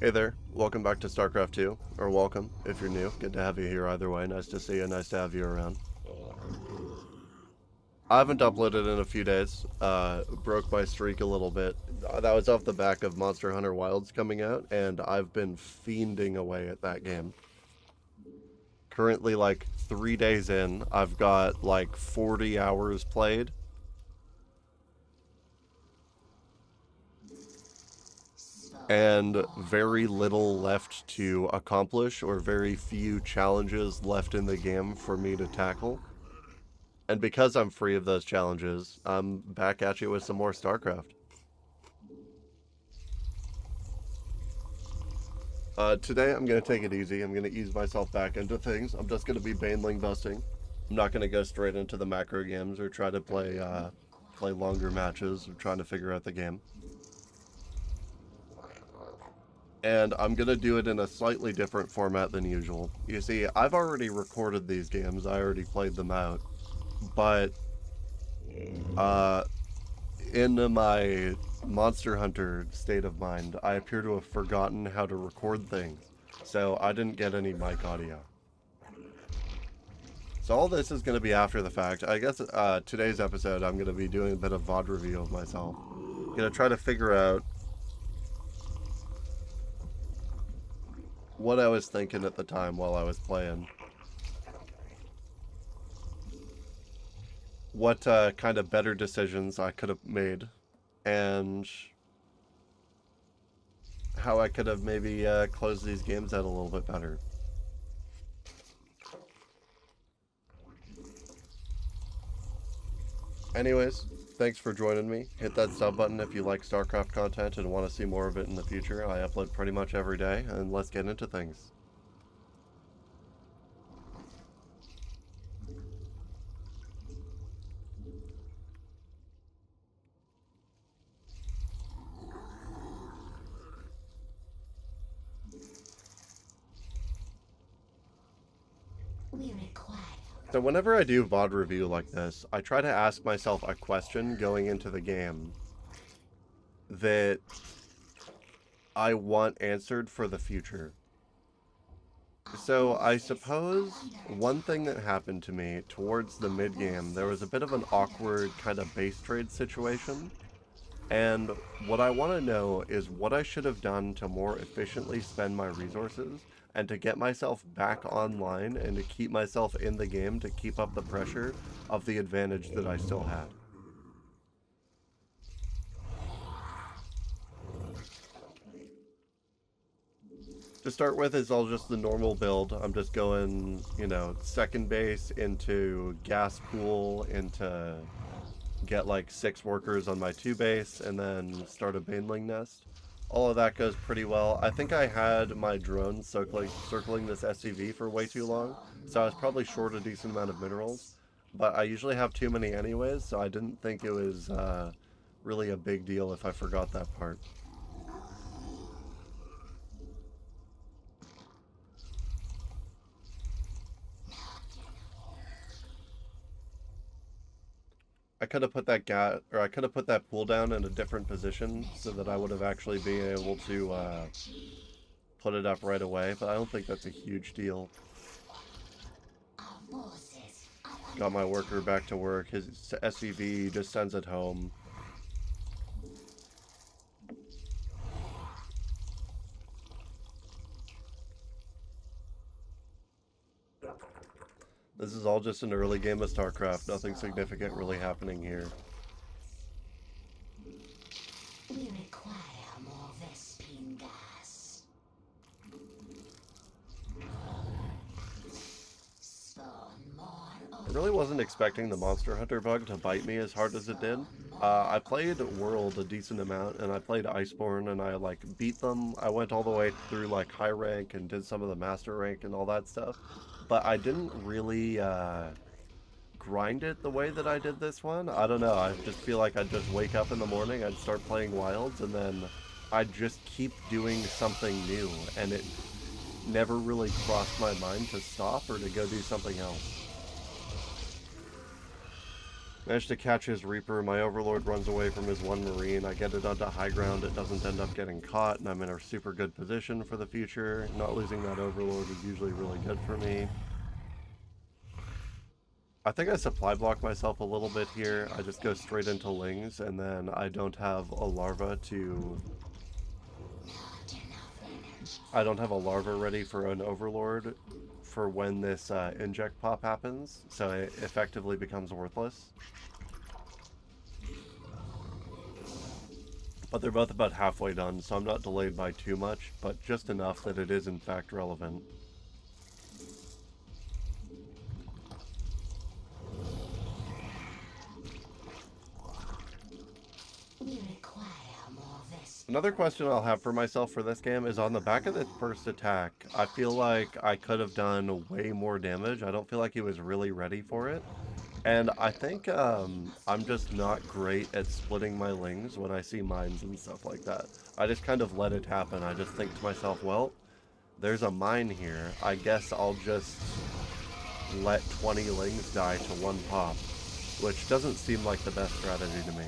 Hey there, welcome back to Starcraft 2, or welcome if you're new. Good to have you here either way. Nice to see you, nice to have you around. I haven't uploaded in a few days. Broke my streak a little bit. That was off the back of Monster Hunter Wilds coming out, and I've been fiending away at that game. Currently, like 3 days in, I've got like 40 hours played. And very little left to accomplish, or very few challenges left in the game for me to tackle. And because I'm free of those challenges, I'm back at you with some more Starcraft. Today I'm going to take it easy. I'm going to ease myself back into things. I'm just going to be baneling busting. I'm not going to go straight into the macro games or try to play longer matches or trying to figure out the game. And I'm going to do it in a slightly different format than usual. You see, I've already recorded these games. I already played them out. But uh, in my Monster Hunter state of mind, I appear to have forgotten how to record things, so I didn't get any mic audio. So all this is going to be after the fact. I guess today's episode, I'm going to be doing a bit of VOD review of myself. I'm going to try to figure out what I was thinking at the time while I was playing. What kind of better decisions I could have made, and how I could have maybe closed these games out a little bit better. Anyways, thanks for joining me. Hit that sub button if you like StarCraft content and want to see more of it in the future. I upload pretty much every day, and let's get into things. So whenever I do VOD review like this, I try to ask myself a question going into the game that I want answered for the future. So I suppose one thing that happened to me towards the mid-game, there was a bit of an awkward kind of base trade situation. And what I want to know is what I should have done to more efficiently spend my resources and to get myself back online and to keep myself in the game to keep up the pressure of the advantage that I still had. To start with is all just the normal build. I'm just going, second base into gas pool, into get like 6 workers on my 2 base, and then start a baneling nest. All of that goes pretty well. I think I had my drone circling this SCV for way too long, so I was probably short a decent amount of minerals. But I usually have too many anyways, so I didn't think it was really a big deal if I forgot that part. I could have put that pool down in a different position so that I would have actually been able to put it up right away, but I don't think that's a huge deal. Got my worker back to work. His SCV just sends it home. This is all just an early game of StarCraft. Nothing significant really happening here. We require more Vespine gas. I really wasn't expecting the Monster Hunter bug to bite me as hard as it did. I played World a decent amount, and I played Iceborne, and I beat them. I went all the way through high rank and did some of the master rank and all that stuff. But I didn't really grind it the way that I did this one. I don't know. I just feel like I'd just wake up in the morning, I'd start playing Wilds, and then I'd just keep doing something new, and it never really crossed my mind to stop or to go do something else. Managed to catch his Reaper. My Overlord runs away from his one Marine. I get it onto high ground. It doesn't end up getting caught, and I'm in a super good position for the future. Not losing that Overlord is usually really good for me. I think I supply block myself a little bit here. I just go straight into Lings, and then I don't have a larva to... I don't have a larva ready for an Overlord for when this inject pop happens, so it effectively becomes worthless. But they're both about halfway done, so I'm not delayed by too much, but just enough that it is in fact relevant. Another question I'll have for myself for this game is on the back of the first attack. I feel like I could have done way more damage. I don't feel like he was really ready for it. And I think I'm just not great at splitting my Lings when I see mines and stuff like that. I just kind of let it happen. I just think to myself, well, there's a mine here. I guess I'll just let 20 Lings die to one pop, which doesn't seem like the best strategy to me.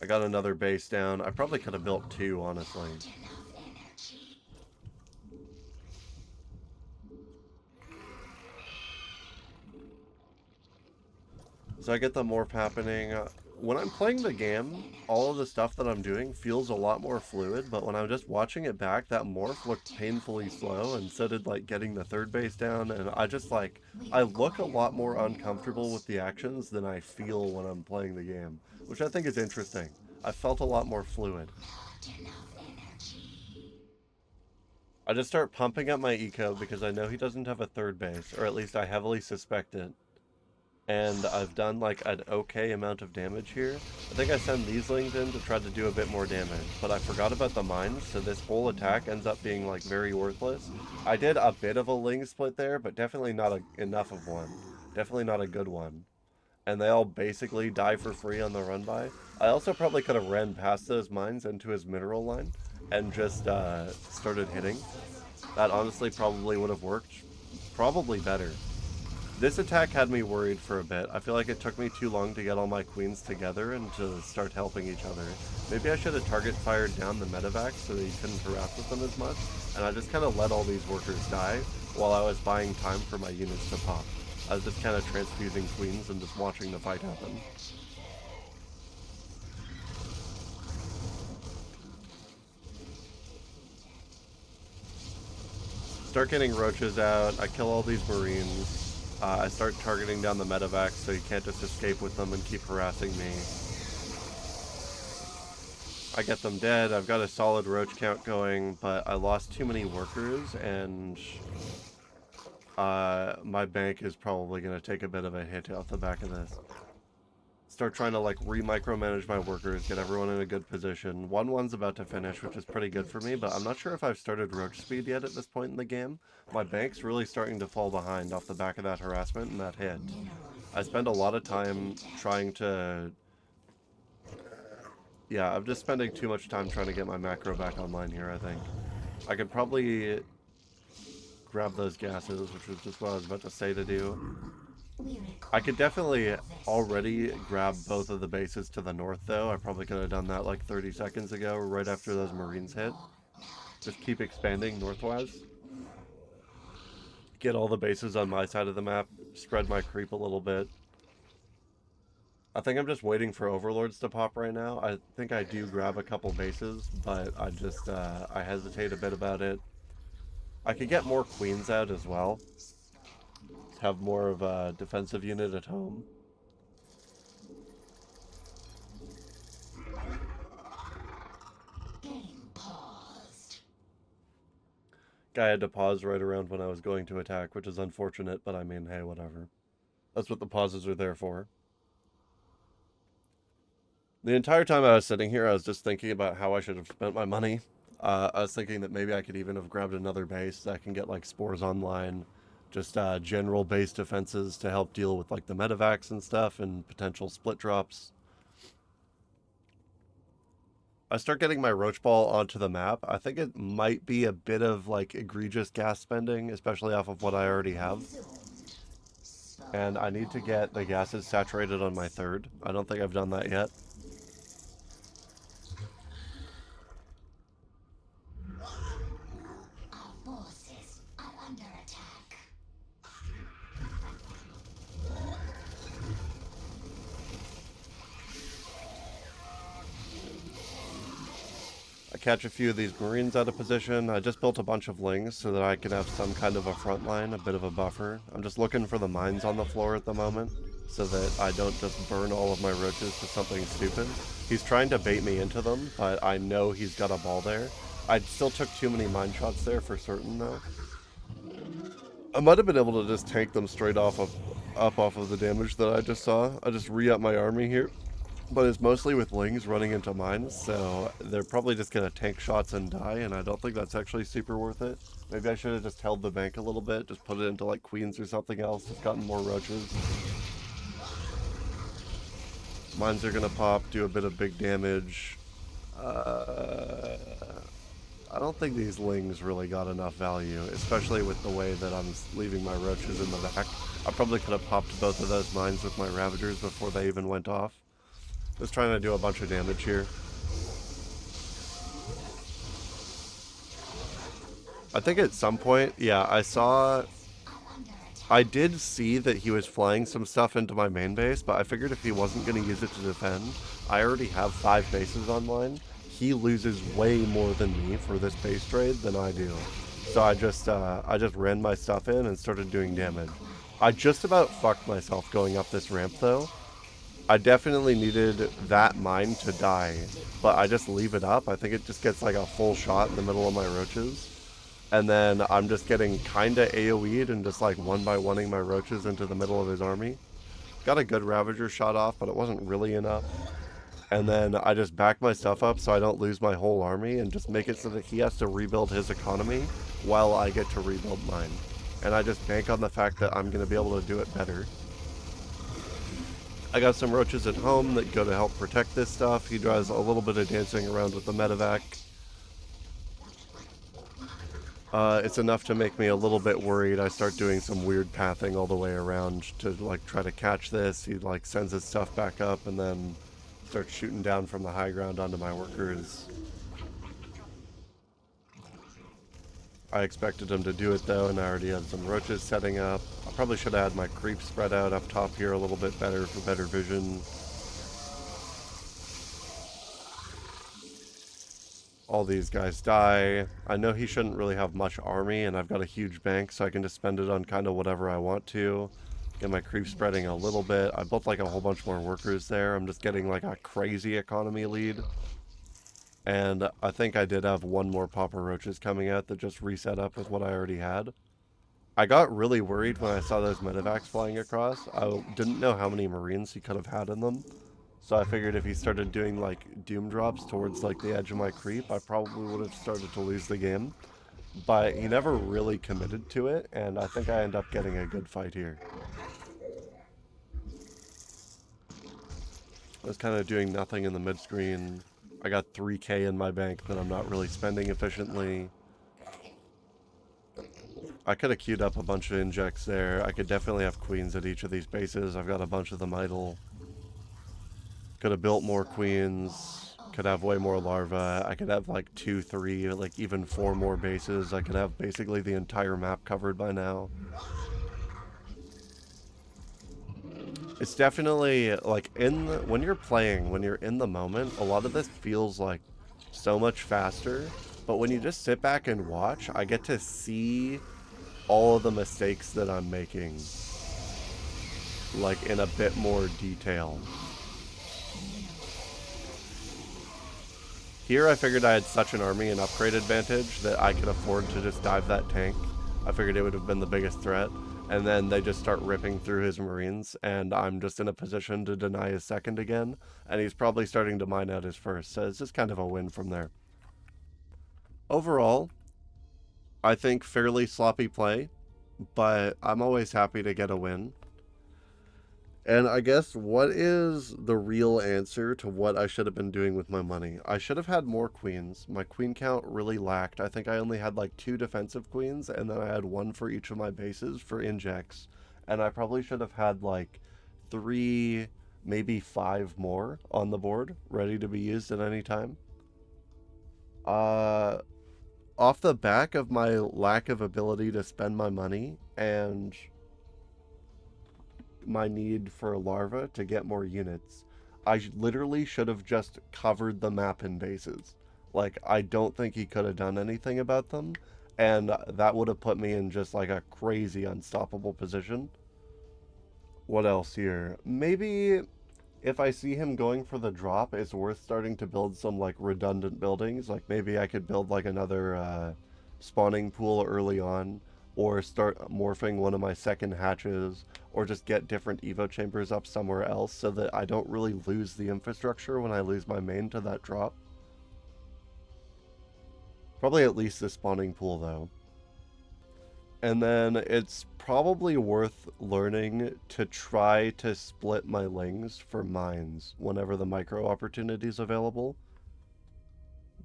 I got another base down. I probably could have built two, honestly. So I get the morph happening. When I'm playing the game, all of the stuff that I'm doing feels a lot more fluid, but when I'm just watching it back, that morph looked painfully slow, and so did, like, getting the third base down, and I just, like, I look a lot more uncomfortable with the actions than I feel when I'm playing the game, which I think is interesting. I felt a lot more fluid. I just start pumping up my eco because I know he doesn't have a third base, or at least I heavily suspect it. And I've done like an okay amount of damage here. I think I send these Lings in to try to do a bit more damage, but I forgot about the mines, so this whole attack ends up being like very worthless. I did a bit of a Ling split there, but definitely not enough of one. Definitely not a good one. And they all basically die for free on the run by. I also probably could have ran past those mines into his mineral line and just started hitting. That honestly probably would have worked probably better. This attack had me worried for a bit. I feel like it took me too long to get all my queens together and to start helping each other. Maybe I should have target fired down the medevacs so that you couldn't harass with them as much, and I just kind of let all these workers die while I was buying time for my units to pop. I was just kind of transfusing queens and just watching the fight happen. Start getting roaches out. I kill all these marines. I start targeting down the medevacs so you can't just escape with them and keep harassing me. I get them dead. I've got a solid roach count going, but I lost too many workers, and my bank is probably going to take a bit of a hit off the back of this. Start trying to like re-micromanage my workers, get everyone in a good position. 1-1's about to finish, which is pretty good for me, but I'm not sure if I've started roach speed yet at this point in the game. My bank's really starting to fall behind off the back of that harassment and that hit. I spend a lot of time trying to... Yeah, I'm just spending too much time trying to get my macro back online here, I think. I could probably grab those gases, which was just what I was about to say to do. I could definitely already grab both of the bases to the north, though. I probably could have done that like 30 seconds ago, right after those Marines hit. Just keep expanding northwise. Get all the bases on my side of the map, spread my creep a little bit. I think I'm just waiting for Overlords to pop right now. I think I do grab a couple bases, but I just, I hesitate a bit about it. I could get more queens out as well. Have more of a defensive unit at home. Guy had to pause right around when I was going to attack, which is unfortunate, but I mean, hey, whatever. That's what the pauses are there for. The entire time I was sitting here, I was just thinking about how I should have spent my money. I was thinking that maybe I could even have grabbed another base that can get like spores online. Just general base defenses to help deal with like the medevacs and stuff and potential split drops. I start getting my roach ball onto the map, I think it might be a bit of like egregious gas spending, especially off of what I already have. And I need to get the gases saturated on my third. I don't think I've done that yet. Our forces are under attack. I catch a few of these Marines out of position. I just built a bunch of lings so that I can have some kind of a front line, a bit of a buffer. I'm just looking for the mines on the floor at the moment so that I don't just burn all of my roaches to something stupid. He's trying to bait me into them, but I know he's got a ball there. I still took too many mine shots there for certain though. I might have been able to just tank them straight off of the damage that I just saw. I just re-up my army here. But it's mostly with lings running into mines, so they're probably just going to tank shots and die, and I don't think that's actually super worth it. Maybe I should have just held the bank a little bit, just put it into like queens or something else, just gotten more roaches. Mines are going to pop, do a bit of big damage. I don't think these lings really got enough value, especially with the way that I'm leaving my roaches in the back. I probably could have popped both of those mines with my ravagers before they even went off. Just trying to do a bunch of damage here. I think at some point, yeah, I did see that he was flying some stuff into my main base, but I figured if he wasn't going to use it to defend, I already have 5 bases online. He loses way more than me for this base trade than I do. So I just ran my stuff in and started doing damage. I just about fucked myself going up this ramp though. I definitely needed that mine to die, but I just leave it up. I think it just gets like a full shot in the middle of my roaches. And then I'm just getting kinda AoE'd and just like one by oneing my roaches into the middle of his army. Got a good Ravager shot off, but it wasn't really enough. And then I just back my stuff up so I don't lose my whole army and just make it so that he has to rebuild his economy while I get to rebuild mine. And I just bank on the fact that I'm going to be able to do it better. I got some roaches at home that go to help protect this stuff. He does a little bit of dancing around with the medevac. It's enough to make me a little bit worried. I start doing some weird pathing all the way around to like try to catch this. He like sends his stuff back up and then starts shooting down from the high ground onto my workers. I expected him to do it though, and I already had some roaches setting up. I probably should have had my creep spread out up top here a little bit better for better vision. All these guys die. I know he shouldn't really have much army, and I've got a huge bank, so I can just spend it on kind of whatever I want to. Get my creep spreading a little bit. I built like a whole bunch more workers there. I'm just getting like a crazy economy lead. And I think I did have one more Popper Roaches coming out that just reset up with what I already had. I got really worried when I saw those medevacs flying across. I didn't know how many Marines he could have had in them. So I figured if he started doing like doom drops towards like the edge of my creep, I probably would have started to lose the game. But he never really committed to it, and I think I end up getting a good fight here. I was kind of doing nothing in the mid-screen. I got 3k in my bank that I'm not really spending efficiently. I could have queued up a bunch of injects there. I could definitely have queens at each of these bases. I've got a bunch of them idle. Could have built more queens. Could have way more larvae. I could have like 2, 3, like even 4 more bases. I could have basically the entire map covered by now. It's definitely like when you're playing, when you're in the moment, a lot of this feels like so much faster. But when you just sit back and watch, I get to see all of the mistakes that I'm making, like in a bit more detail. Here I figured I had such an army and upgrade advantage that I could afford to just dive that tank. I figured it would have been the biggest threat. And then they just start ripping through his Marines, and I'm just in a position to deny his second again, and he's probably starting to mine out his first, so it's just kind of a win from there. Overall, I think fairly sloppy play, but I'm always happy to get a win. And I guess what is the real answer to what I should have been doing with my money? I should have had more queens. My queen count really lacked. I think I only had like 2 defensive queens, and then I had 1 for each of my bases for injects. And I probably should have had like 3, maybe 5 more on the board, ready to be used at any time. Off the back of my lack of ability to spend my money and my need for larva to get more units, I literally should have just covered the map in bases. Like, I don't think he could have done anything about them, and that would have put me in just like a crazy unstoppable position. What else here? Maybe if I see him going for the drop, it's worth starting to build some like redundant buildings. Like maybe I could build like another spawning pool early on, or start morphing one of my second hatches, or just get different evo chambers up somewhere else so that I don't really lose the infrastructure when I lose my main to that drop. Probably at least the spawning pool though. And then it's probably worth learning to try to split my lings for mines whenever the micro opportunity is available,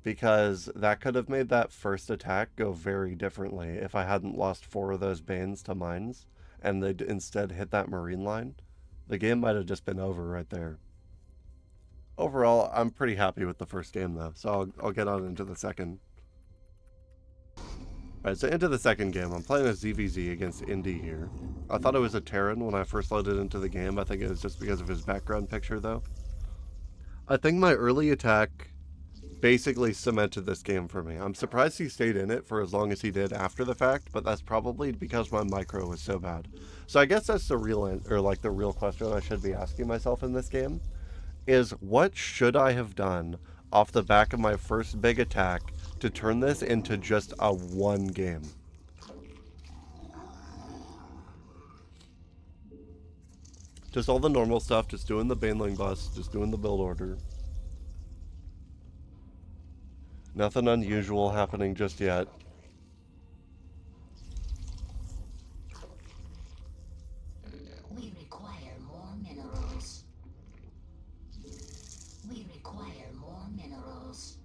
because that could have made that first attack go very differently if I hadn't lost 4 of those banes to mines and they'd instead hit that marine line. The game might have just been over right there. Overall, I'm pretty happy with the first game though, so I'll get on into the second. Alright, so into the second game. I'm playing a ZVZ against Indy here. I thought it was a Terran when I first loaded into the game. I think it was just because of his background picture, though. I think my early attack basically cemented this game for me. I'm surprised he stayed in it for as long as he did after the fact, but that's probably because my micro was so bad. So I guess that's the real, the real question I should be asking myself in this game, is what should I have done off the back of my first big attack to turn this into just a 1 game? Just all the normal stuff, just doing the Baneling bus, just doing the build order. Nothing unusual happening just yet. We require more minerals. We require more minerals.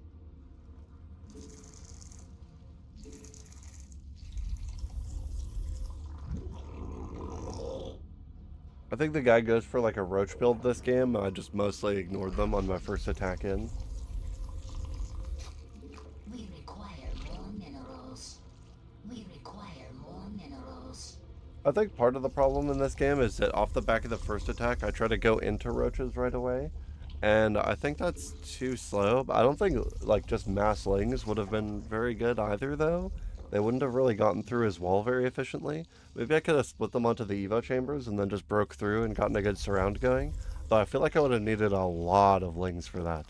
I think the guy goes for like a roach build this game. I just mostly ignored them on my first attack in. We require more minerals. We require more minerals. I think part of the problem in this game is that off the back of the first attack, I try to go into roaches right away. And I think that's too slow. I don't think like just mass lings would have been very good either though. They wouldn't have really gotten through his wall very efficiently. Maybe I could have split them onto the evo chambers and then just broke through and gotten a good surround going. But I feel like I would have needed a lot of lings for that.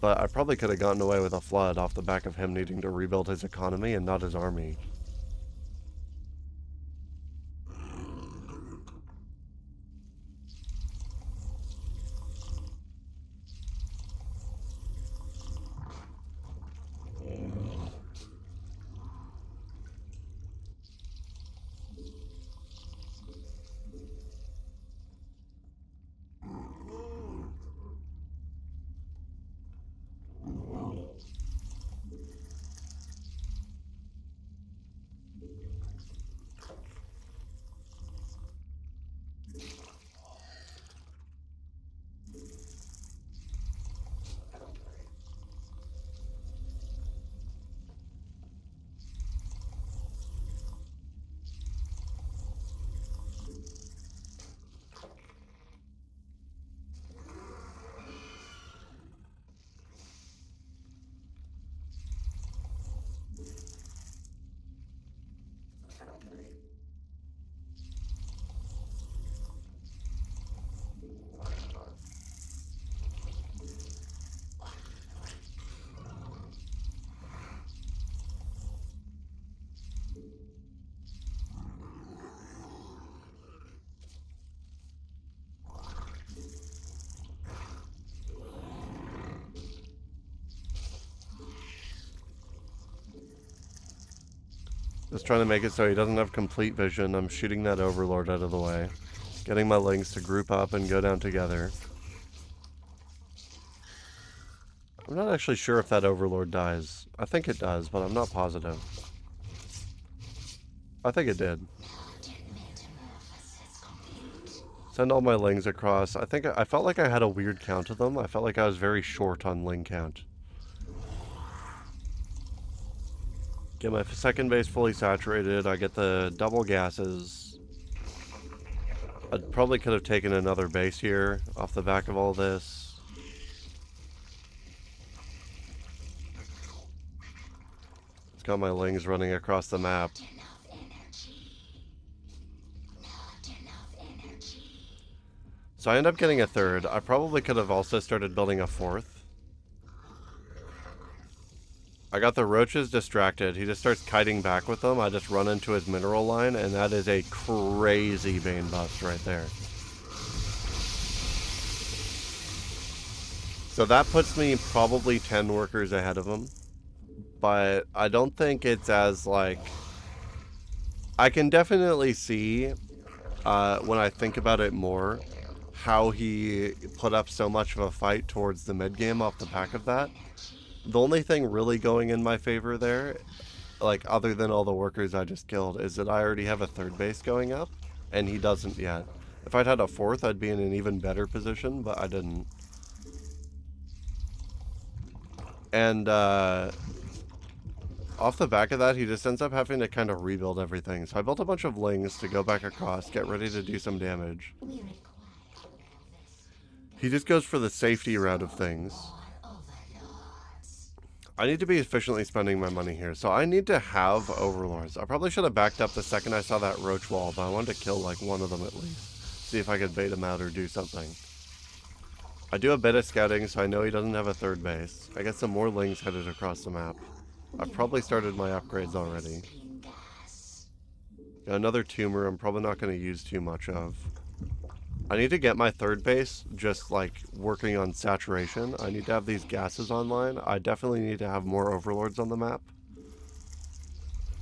But I probably could have gotten away with a flood off the back of him needing to rebuild his economy and not his army. Just trying to make it so he doesn't have complete vision. I'm shooting that overlord out of the way. Getting my lings to group up and go down together. I'm not actually sure if that Overlord dies. I think it does, but I'm not positive. I think it did. Send all my lings across. I felt like I had a weird count of them. I felt like I was very short on ling count. Get my second base fully saturated. I get the double gases. I probably could have taken another base here off the back of all this. It's got my lings running across the map. So I end up getting a third. I probably could have also started building a fourth. I got the roaches distracted. He just starts kiting back with them. I just run into his mineral line, and that is a crazy Bane bust right there. So that puts me probably 10 workers ahead of him. But I don't think it's as, like... I can definitely see, when I think about it more, how he put up so much of a fight towards the mid-game off the back of that. The only thing really going in my favor there, like other than all the workers I just killed, is that I already have a third base going up, and he doesn't yet. If I'd had a fourth, I'd be in an even better position, but I didn't. And off the back of that, he just ends up having to kind of rebuild everything. So I built a bunch of lings to go back across, get ready to do some damage. He just goes for the safety route of things. I need to be efficiently spending my money here, so I need to have overlords. I probably should have backed up the second I saw that roach wall, but I wanted to kill like one of them at least. See if I could bait him out or do something. I do a bit of scouting, so I know he doesn't have a third base. I get some more lings headed across the map. I've probably started my upgrades already. Got another tumor I'm probably not going to use too much of. I need to get my third base just like working on saturation. I need to have these gases online. I definitely need to have more overlords on the map.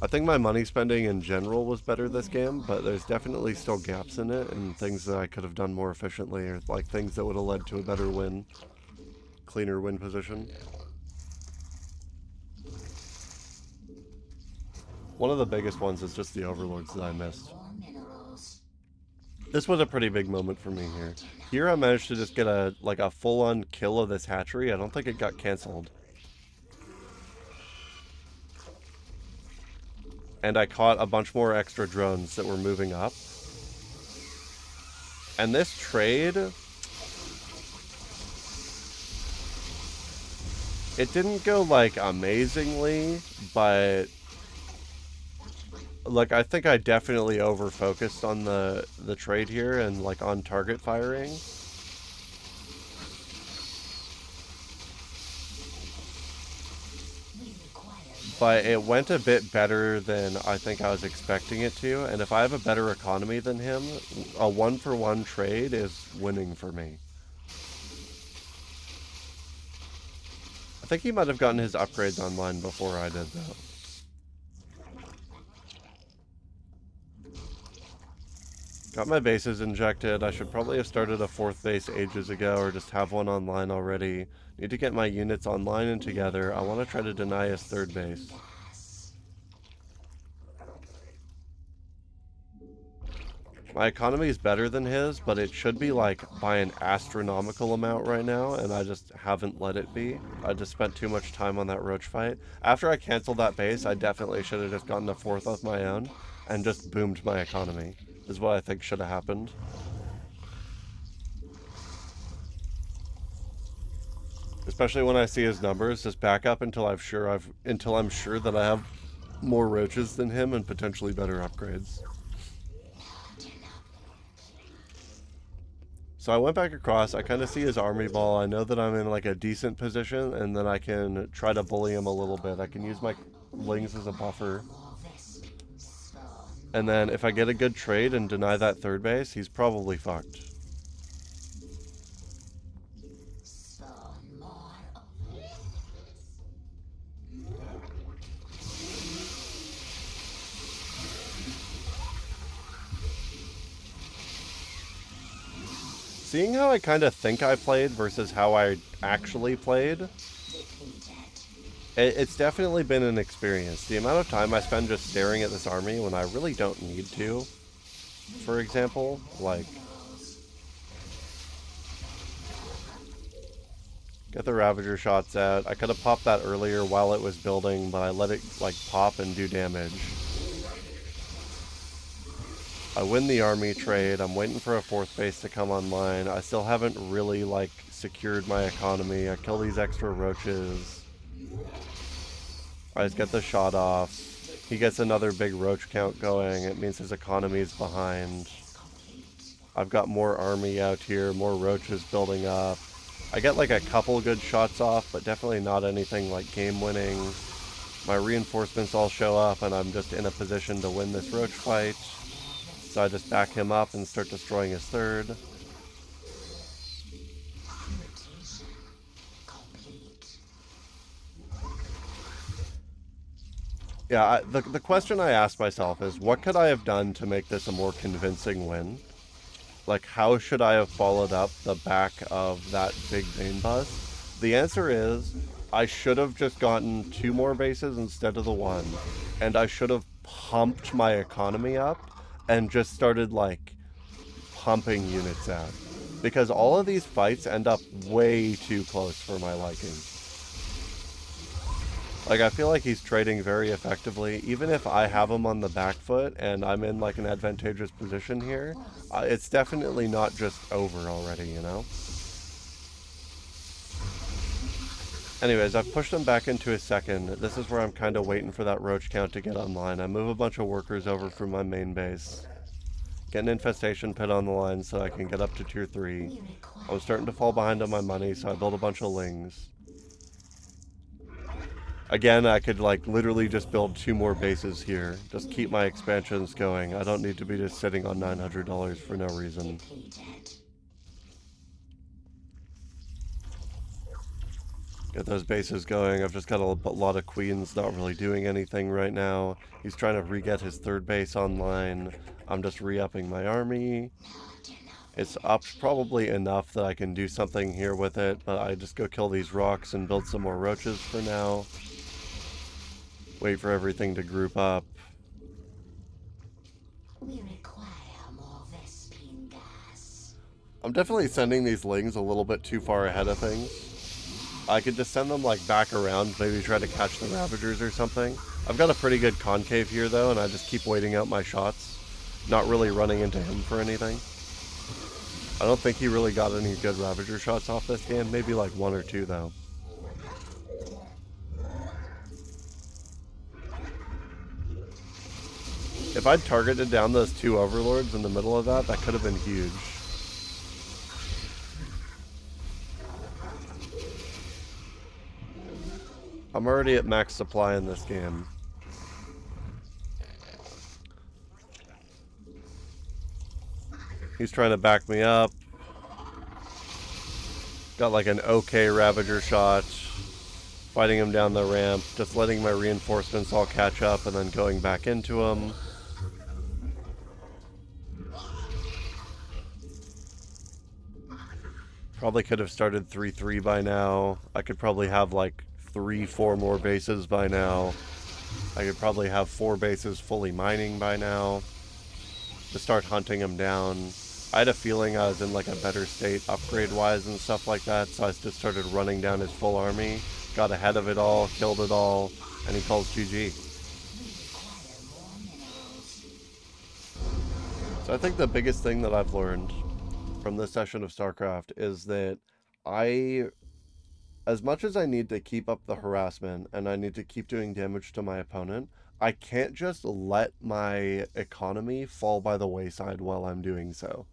I think my money spending in general was better this game, but there's definitely still gaps in it and things that I could have done more efficiently, or like things that would have led to a better win, cleaner win position. One of the biggest ones is just the overlords that I missed. This was a pretty big moment for me here. Here I managed to just get a full-on kill of this hatchery. I don't think it got canceled. And I caught a bunch more extra drones that were moving up. And this trade... it didn't go, like, amazingly, but... like, I think I definitely over-focused on the trade here and, like, on target firing. But it went a bit better than I think I was expecting it to, and if I have a better economy than him, a one-for-one trade is winning for me. I think he might have gotten his upgrades online before I did, though. Got my bases injected. I should probably have started a fourth base ages ago, or just have one online already. Need to get my units online and together. I want to try to deny his third base. My economy is better than his, but it should be like by an astronomical amount right now, and I just haven't let it be. I just spent too much time on that roach fight. After I canceled that base, I definitely should have just gotten a fourth of my own and just boomed my economy, is what I think should have happened. Especially when I see his numbers, just back up until I'm sure that I have more roaches than him and potentially better upgrades. So I went back across, I kind of see his army ball, I know that I'm in like a decent position, and then I can try to bully him a little bit. I can use my lings as a buffer. And then if I get a good trade and deny that third base, he's probably fucked. seeing how I kind of think I played versus how I actually played, it's definitely been an experience. The amount of time I spend just staring at this army when I really don't need to, for example, like, get the Ravager shots out. I could have popped that earlier while it was building, but I let it, like, pop and do damage. I win the army trade. I'm waiting for a 4th base to come online. I still haven't really, like, secured my economy. I kill these extra roaches. I just get the shot off. He gets another big roach count going. It means his economy is behind. I've got more army out here, more roaches building up. I get like a couple good shots off, but definitely not anything like game winning. My reinforcements all show up and I'm just in a position to win this roach fight. So I just back him up and start destroying his 3rd. Yeah, the question I asked myself is, what could I have done to make this a more convincing win? Like, how should I have followed up the back of that big vein bus? The answer is, I should have just gotten 2 more bases instead of the 1. And I should have pumped my economy up and just started, like, pumping units out. Because all of these fights end up way too close for my liking. Like, I feel like he's trading very effectively. Even if I have him on the back foot and I'm in, like, an advantageous position here, it's definitely not just over already, you know? Anyways, I've pushed him back into his 2nd. This is where I'm kind of waiting for that roach count to get online. I move a bunch of workers over from my main base. Get an infestation pit on the line so I can get up to tier 3. I was starting to fall behind on my money, so I built a bunch of lings. Again, I could, like, literally just build 2 more bases here. Just keep my expansions going. I don't need to be just sitting on $900 for no reason. Get those bases going. I've just got a lot of queens not really doing anything right now. He's trying to re-get his 3rd base online. I'm just re-upping my army. It's up probably enough that I can do something here with it, but I just go kill these rocks and build some more roaches for now. Wait for everything to group up. We require more Vespine gas. I'm definitely sending these lings a little bit too far ahead of things. I could just send them, like, back around, maybe try to catch the Ravagers or something. I've got a pretty good concave here, though, and I just keep waiting out my shots. Not really running into him for anything. I don't think he really got any good Ravager shots off this game. Maybe, like, 1 or 2, though. If I'd targeted down those 2 Overlords in the middle of that, that could have been huge. I'm already at max supply in this game. He's trying to back me up. Got like an okay Ravager shot. Fighting him down the ramp. Just letting my reinforcements all catch up and then going back into him. Probably could have started 3-3 by now. I could probably have like 3-4 more bases by now. I could probably have 4 bases fully mining by now. To start hunting him down. I had a feeling I was in like a better state upgrade-wise and stuff like that, so I just started running down his full army. Got ahead of it all, killed it all, and he calls GG. So I think the biggest thing that I've learned from this session of StarCraft is that as much as I need to keep up the harassment and I need to keep doing damage to my opponent, I can't just let my economy fall by the wayside while I'm doing so.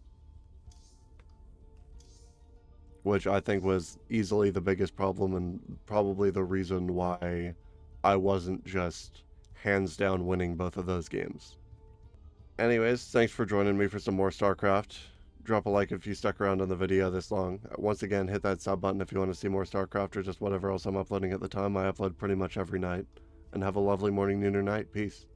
Which I think was easily the biggest problem and probably the reason why I wasn't just hands down winning both of those games. Anyways, thanks for joining me for some more StarCraft. Drop a like if you stuck around on the video this long. Once again, hit that sub button if you want to see more StarCraft or just whatever else I'm uploading at the time. I upload pretty much every night. And have a lovely morning, noon, or night. Peace.